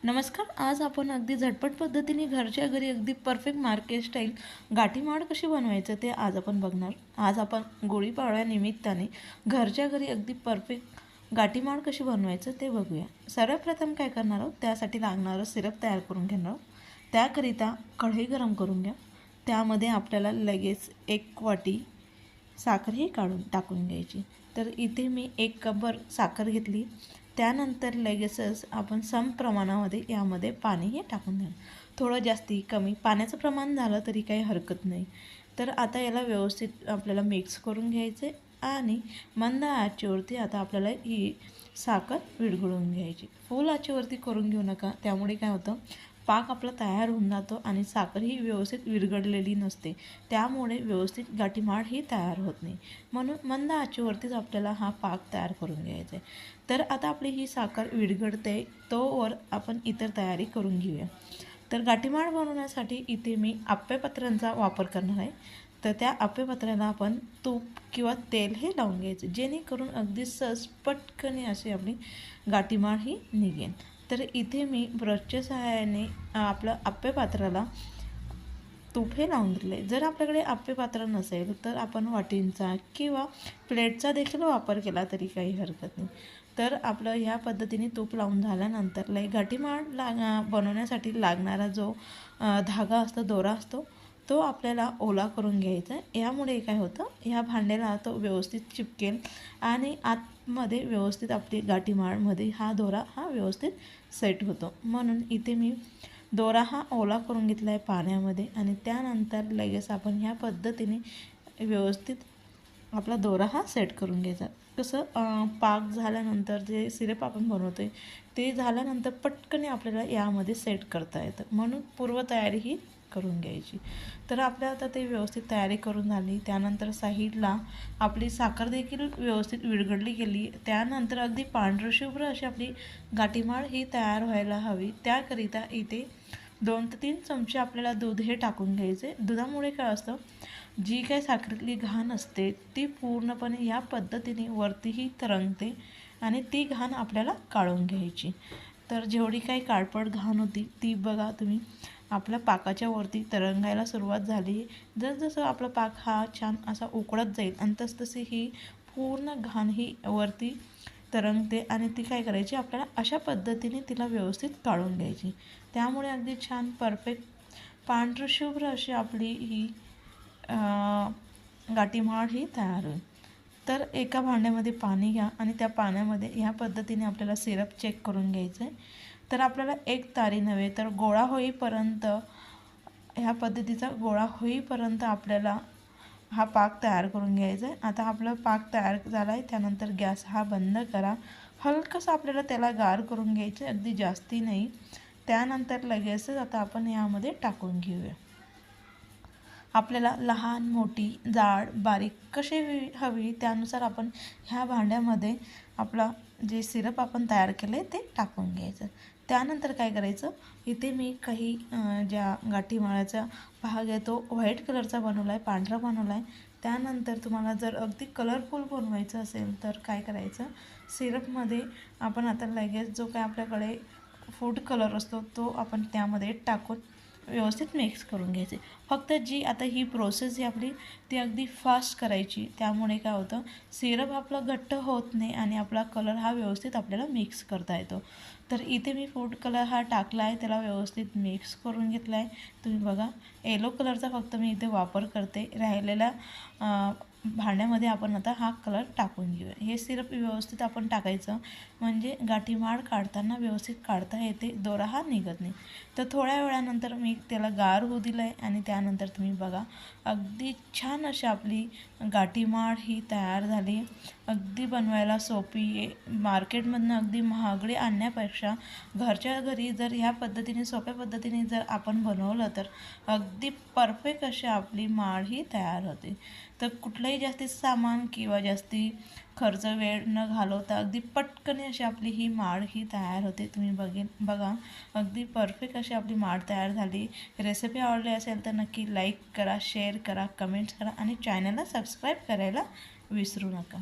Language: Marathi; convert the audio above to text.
नमस्कार. आज आपण अगदी झटपट पद्धतीने घरच्या घरी अगदी परफेक्ट मार्केट स्टाईल गाठीमाड कशी बनवायचं ते आज आपण बघणार. आज आपण गुढीपाडव्यानिमित्ताने घरच्या घरी अगदी परफेक्ट गाठीमाड कशी बनवायचं ते बघूया. सर्वप्रथम काय करणार आहोत, त्यासाठी लागणारं सिरप तयार करून घेणार आहोत. त्याकरिता कढई गरम करून घ्या. त्यामध्ये आपल्याला लगेच 1 वाटी साखर ही टाकून घ्यायची. तर इथे मी 1 कपभर साखर घेतली. त्यानंतर लगेचच आपण सम प्रमाणामध्ये यामध्ये पाणीही टाकून द्या. थोडं जास्ती कमी पाण्याचं प्रमाण झालं तरी काही हरकत नाही. तर आता याला व्यवस्थित आपल्याला मिक्स करून घ्यायचे आणि मंद आचेवरती आता आपल्याला ही साखर विरघळून घ्यायची. फुल आचेवरती करून घेऊ नका, त्यामुळे काय होतं, पाक आपला तयार होऊन जातो आणि साखर ही व्यवस्थित विरघळलेली नसते, त्यामुळे व्यवस्थित गाठीमाड ही तयार होत नाही. म्हणून मंद आचेवरतीच आपल्याला हा पाक तयार करून घ्यायचा आहे. तर आता आपली ही साखर विरघळते तोवर आपण इतर तयारी करून घेऊया. तर गाठीमाड बनवण्यासाठी इथे मी आप्पेपत्रांचा वापर करणार आहे. तर त्या आप्पेपत्राला आपण तूप किंवा तेल हे लावून घ्यायचं, जेणेकरून अगदी सहज पटकन अशी आपली गाठीमाड ही निघेल. तर इथे मी ब्रशच्या सहाय्याने आपलं आप्पेपात्राला तूप हे लावून दिलं आहे. जर आपल्याकडे आप्पेपात्र नसेल तर आपण वाटींचा किंवा प्लेटचा देखील वापर केला तरी काही हरकत नाही. तर आपलं ह्या पद्धतीने तूप लावून झाल्यानंतर गाठीमाड बनवण्यासाठी लागणारा जो धागा असतो, दोरा असतो, तो आपल्याला ओला करून घ्यायचा आहे. यामुळे काय होतं, ह्या भांड्याला तो व्यवस्थित चिपकेल आणि आतमध्ये व्यवस्थित आपली गाठीमाडमध्ये हा दोरा हा व्यवस्थित सेट होतो. म्हणून इथे मी दोरा हा ओला करून घेतला आहे पाण्यामध्ये आणि त्यानंतर लगेच आपण ह्या पद्धतीने व्यवस्थित आपला दोरा हा सेट करून घ्यायचा. कसं पाक झाल्यानंतर जे सिरप आपण बनवतो आहे ते झाल्यानंतर पटकन आपल्याला यामध्ये सेट करता येतं, म्हणून पूर्वतयारी ही करून घ्यायची. तर आपल्या आता ते व्यवस्थित तयारी करून झाली. त्यानंतर साईडला आपली साखर देखील व्यवस्थित विरघळली गेली. त्यानंतर अगदी पांढरशुभ्र अशी आपली गाठीमाड ही तयार व्हायला हवी. त्याकरिता इथे 2 ते 3 चमचे आपल्याला दूध हे टाकून घ्यायचे. दुधामुळे काय असतं, जी काही साखरेतली घाण असते ती पूर्णपणे या पद्धतीने वरतीही तरंगते आणि ती घाण आपल्याला काढून घ्यायची. तर जेवढी काही काळपट घाण होती ती बघा तुम्ही आपल्या पाकाच्या वरती तरंगायला सुरुवात झाली. जसजसं आपला पाक हा छान असा उकळत जाईल आणि तसतशी ही पूर्ण घाण ही वरती तरंगते आणि ती काय करायची, आपल्याला अशा पद्धतीने तिला व्यवस्थित काढून घ्यायची. त्यामुळे अगदी छान परफेक्ट पांढरशुभ्र अशी आपली ही गाठीमाड ही तयार होईल. तर एका भांड्यामध्ये पाणी घ्या आणि त्या पाण्यामध्ये ह्या पद्धतीने आपल्याला सिरप चेक करून घ्यायचं आहे. तर आपल्याला एक तारी नव्हे तर गोळा होईपर्यंत, ह्या पद्धतीचा गोळा होईपर्यंत आपल्याला हा पाक तयार करून घ्यायचा आहे. आता आपला पाक तयार झाला आहे. त्यानंतर गॅस हा बंद करा. हलकंसं आपल्याला त्याला गार करून घ्यायचं, अगदी जास्ती नाही. त्यानंतर लगेचच आता आपण यामध्ये टाकून घेऊया. आपल्याला लहान, मोठी, जाड, बारीक कशी हवी त्यानुसार आपण ह्या भांड्यामध्ये आपला जे सिरप आपण तयार केलं आहे ते टाकून घ्यायचं. त्यानंतर काय करायचं, इथे मी काही ज्या गाठीमाळाचा भाग आहे तो व्हाईट कलरचा बनवला आहे, पांढरा बनवला आहे. त्यानंतर तुम्हाला जर अगदी कलरफुल बनवायचं असेल तर काय करायचं, सिरपमध्ये आपण आता लगेच जो काय आपल्याकडे फूड कलर असतो तो आपण त्यामध्ये टाकून व्यवस्थित मिक्स करून घ्यायचे. फक्त जी आता ही प्रोसेस जी आपली ती अगदी फास्ट करायची, त्यामुळे काय होतं, सिरप आपला घट्ट होत नाही आणि आपला कलर हा व्यवस्थित आपल्याला मिक्स करता येतो. तर इथे मी फूड कलर हा टाकला आहे, त्याला व्यवस्थित मिक्स करून घेतला आहे. तुम्ही बघा, येलो कलरचा फक्त मी इथे वापर करते. राहिलेल्या भांड्यामध्ये आपण आता हा कलर टाकून घेऊया. हे सिरप व्यवस्थित आपण टाकायचं, म्हणजे गाठीमाड काढताना व्यवस्थित काढता येते, दोरा हा निघत नाही. तर थोड्या वेळानंतर मी त्याला गार होऊ दिलं आहे आणि त्यानंतर तुम्ही बघा अगदी छान अशी आपली गाठीमाड ही तयार झाली. अगदी बनवायला सोपी आहे. मार्केटमधनं अगदी महागडे आणण्यापेक्षा घरच्या घरी जर ह्या पद्धतीने सोप्या पद्धतीने जर आपण बनवलं तर अगदी परफेक्ट अशी आपली माड ही तयार होते. तर कुठलंही जास्ती सामान किंवा जास्ती खर्च वेळ न घालवता अगदी पटकन अशी आपली ही माड ही तयार होते. तुम्ही बघा अगदी परफेक्ट अशी आपली माड तयार झाली. रेसिपी आवडली असेल तर नक्की लाईक करा, शेअर करा, कमेंट्स करा आणि चॅनलला सबस्क्राईब करायला विसरू नका.